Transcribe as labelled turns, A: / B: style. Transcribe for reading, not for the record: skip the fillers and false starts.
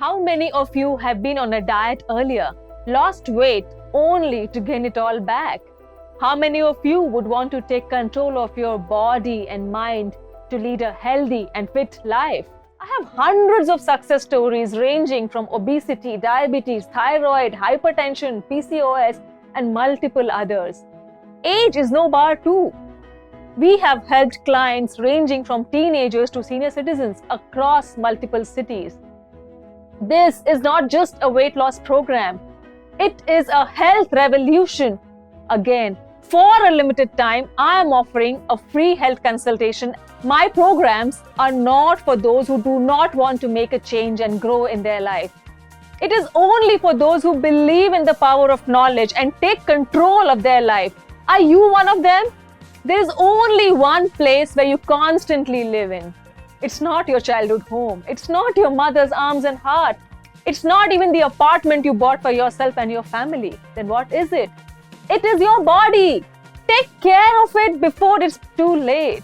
A: How many of you have been on a diet earlier, lost weight only to gain it all back? How many of you would want to take control of your body and mind to lead a healthy and fit life? I have hundreds of success stories ranging from obesity, diabetes, thyroid, hypertension, PCOS, and multiple others. Age is no bar too. We have helped clients ranging from teenagers to senior citizens across multiple cities. This is not just a weight loss program. It is a health revolution. Again, for a limited time, I am offering a free health consultation. My programs are not for those who do not want to make a change and grow in their life. It is only for those who believe in the power of knowledge and take control of their life. Are you one of them? There is only one place where you constantly live in. It's not your childhood home. It's not your mother's arms and heart. It's not even the apartment you bought for yourself and your family. Then what is it? It is your body. Take care of it before it's too late.